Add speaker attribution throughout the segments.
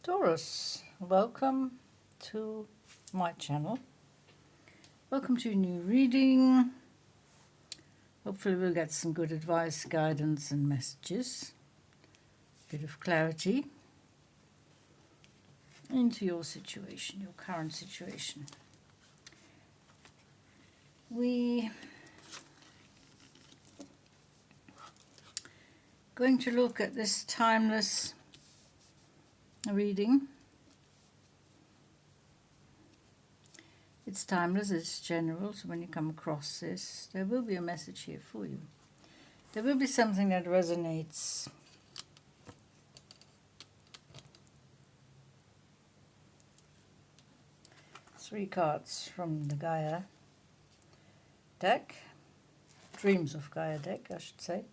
Speaker 1: Taurus, welcome to my channel. Welcome to a new reading. Hopefully we'll get some good advice, guidance and messages. A bit of clarity into your situation, your current situation. We're going to look at this timeless reading. It's timeless, it's general, so when you come across this, there will be a message here for you. There will be something that resonates. Three cards from the Gaia deck, Dreams of Gaia deck, I should say.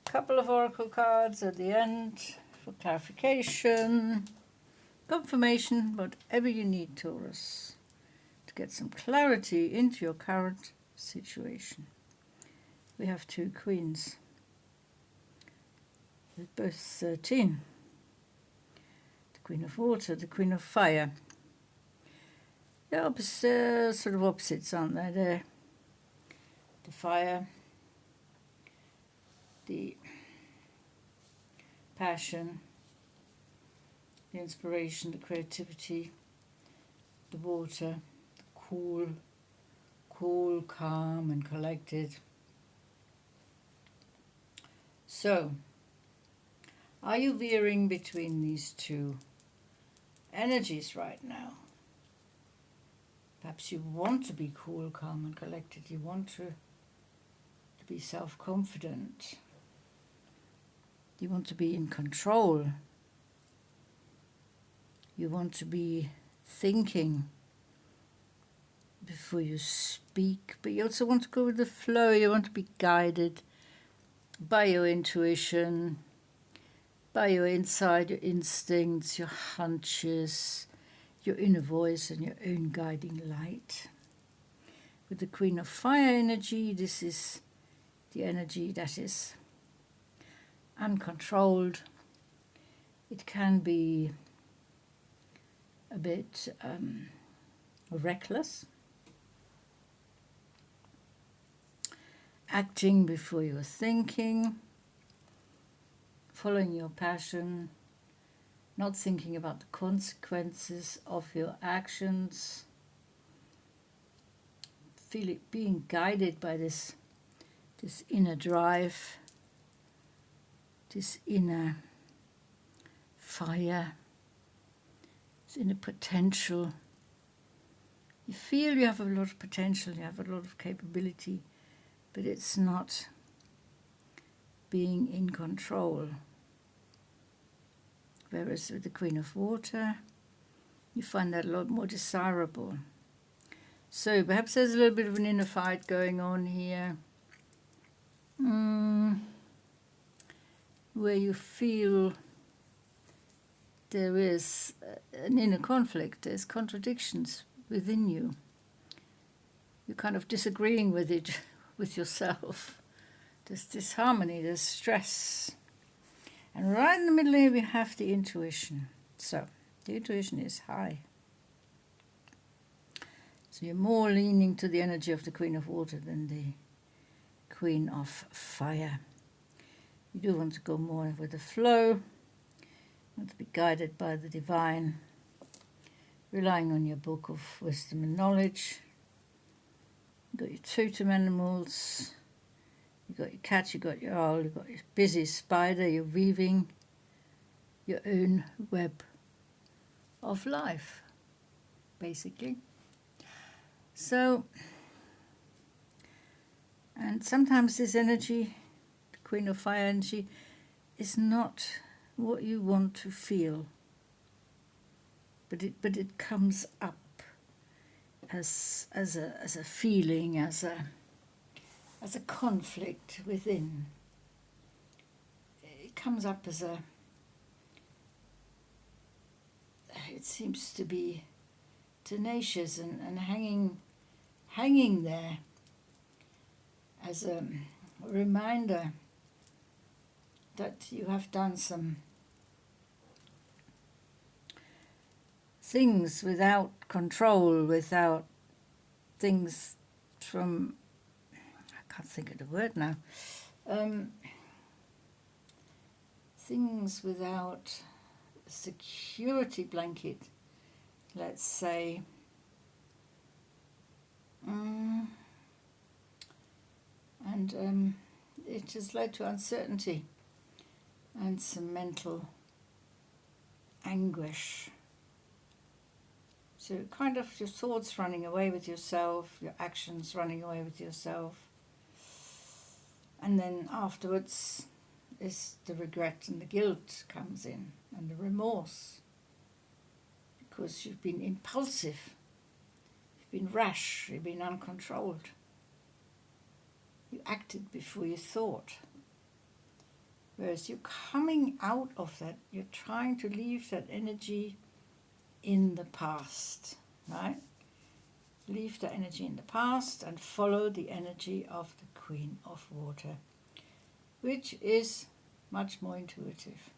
Speaker 1: Couple of oracle cards at the end for clarification, confirmation, whatever you need, Taurus, to get some clarity into your current situation. We have two queens with both 13. The Queen of Water, the Queen of Fire. They're sort of opposites, aren't they? They're the fire, the passion, the inspiration, the creativity, the water, the cool, calm and collected. So, are you veering between these two energies right now? Perhaps you want to be cool, calm and collected. You want to be self-confident. You want to be in control. You want to be thinking before you speak, but you also want to go with the flow. You want to be guided by your intuition, by your insight, your instincts, your hunches, your inner voice and your own guiding light. With the Queen of Fire energy, this is the energy that is uncontrolled. It can be a bit reckless, acting before you're thinking, following your passion, not thinking about the consequences of your actions, being guided by this inner drive, this inner fire, this inner potential. You feel you have a lot of potential, you have a lot of capability, but it's not being in control. Whereas with the Queen of Water, you find that a lot more desirable. So perhaps there's a little bit of an inner fight going on here, where you feel there is an inner conflict, there's contradictions within you. You're kind of disagreeing with it, with yourself. There's disharmony, there's stress. And right in the middle here we have the intuition. So, the intuition is high. So you're more leaning to the energy of the Queen of Water than the Queen of Fire. You do want to go more with the flow. You want to be guided by the divine, relying on your book of wisdom and knowledge. You've got your totem animals. You've got your cat, you've got your owl, you've got your busy spider, you're weaving your own web of life, basically. So, and sometimes this energy, the Queen of Fire energy, is not what you want to feel, but it comes up as a feeling, as a conflict within. It comes up as it seems to be tenacious and hanging there as a reminder that you have done some things without control, without things from, I can't think of the word now, things without a security blanket, let's say. And it has led to uncertainty and some mental anguish. So kind of your thoughts running away with yourself, your actions running away with yourself. And then afterwards is the regret and the guilt comes in, and the remorse, because you've been impulsive, you've been rash, you've been uncontrolled. You acted before you thought. Whereas you're coming out of that, you're trying to leave that energy in the past, right? Leave the energy in the past and follow the energy of the Queen of Water, which is much more intuitive.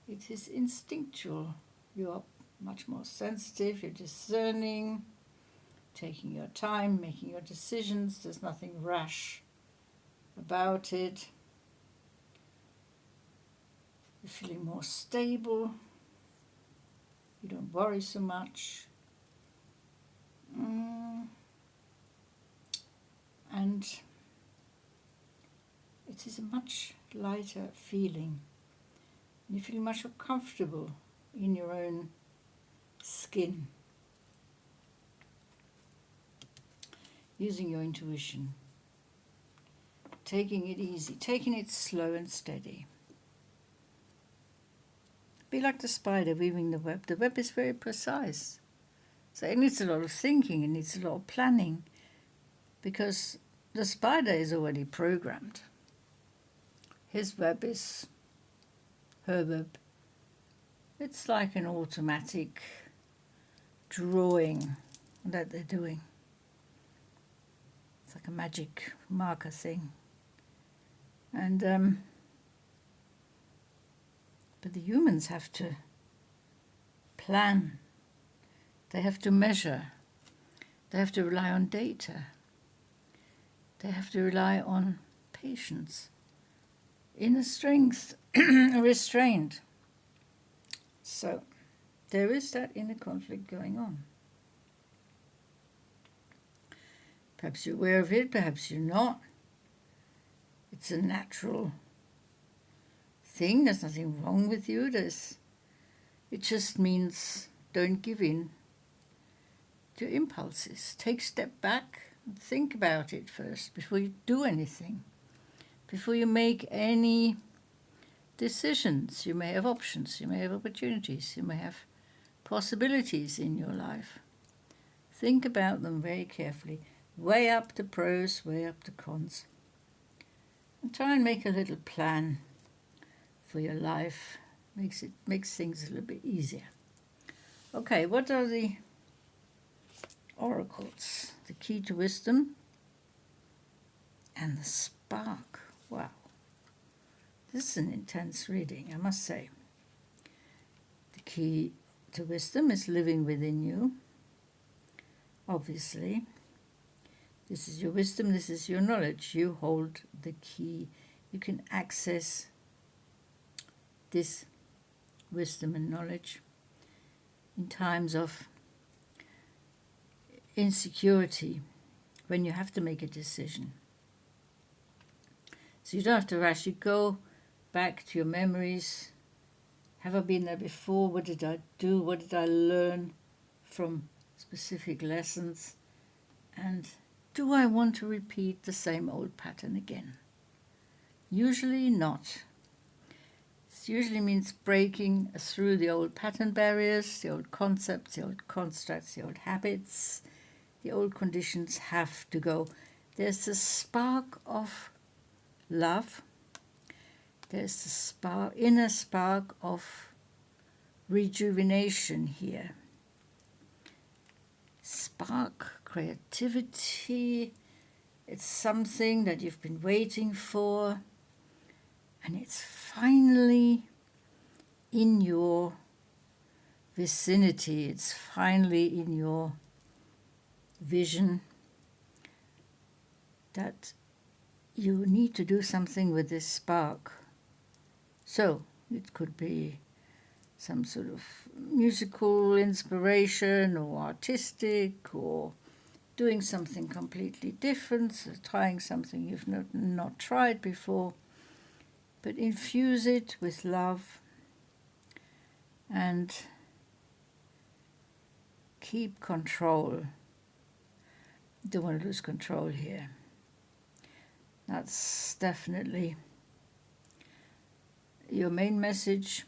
Speaker 1: It is instinctual. You are much more sensitive, you're discerning, taking your time, making your decisions. There's nothing rash about it. You're feeling more stable. You don't worry so much. And it is a much lighter feeling. You feel much more comfortable in your own skin. Using your intuition. Taking it easy, taking it slow and steady. Be like the spider weaving the web. The web is very precise. So it needs a lot of thinking, it needs a lot of planning, because the spider is already programmed. His web is her web. It's like an automatic drawing that they're doing. It's like a magic marker thing. And but the humans have to plan. They have to measure. They have to rely on data. They have to rely on patience, inner strength, restraint. So there is that inner conflict going on. Perhaps you're aware of it, perhaps you're not. It's a natural thing. There's nothing wrong with you. It just means don't give in to impulses. Take a step back and think about it first before you do anything. Before you make any decisions. You may have options, you may have opportunities, you may have possibilities in your life. Think about them very carefully. Weigh up the pros, weigh up the cons. And try and make a little plan for your life. Makes things a little bit easier. Okay, what are the oracles? The key to wisdom and the spark. Wow. This is an intense reading, I must say. The key to wisdom is living within you. Obviously, this is your wisdom, this is your knowledge. You hold the key. You can access this wisdom and knowledge in times of insecurity, when you have to make a decision. So you don't have to rush. You go back to your memories. Have I been there before? What did I do? What did I learn from specific lessons? And do I want to repeat the same old pattern again? Usually not. This usually means breaking through the old pattern barriers, the old concepts, the old constructs, the old habits. The old conditions have to go. There's a spark of love. There's the inner spark of rejuvenation here. Spark, creativity. It's something that you've been waiting for, and it's finally in your vicinity. It's finally in your vision that you need to do something with this spark. So it could be some sort of musical inspiration or artistic, or doing something completely different, so trying something you've not tried before. But infuse it with love and keep control. You don't want to lose control here. That's definitely your main message.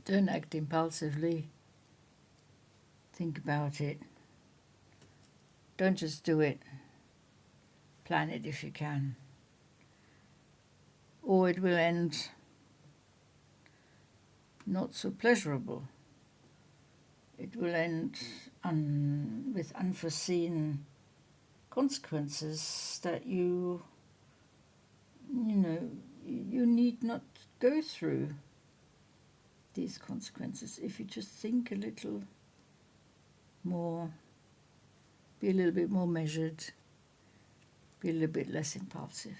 Speaker 1: Don't act impulsively. Think about it. Don't just do it. Plan it if you can. Or it will end not so pleasurable. It will end with unforeseen consequences that you need not go through these consequences if you just think a little more, be a little bit more measured, be a little bit less impulsive.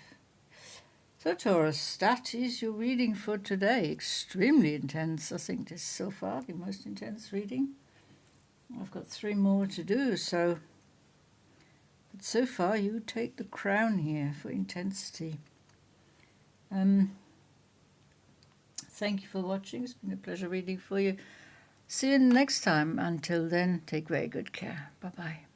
Speaker 1: So Taurus, that is your reading for today. Extremely intense. I think this is so far the most intense reading. I've got 3 more to do, but so far you take the crown here for intensity. Thank you for watching. It's been a pleasure reading for you. See you next time. Until then, take very good care. Bye-bye.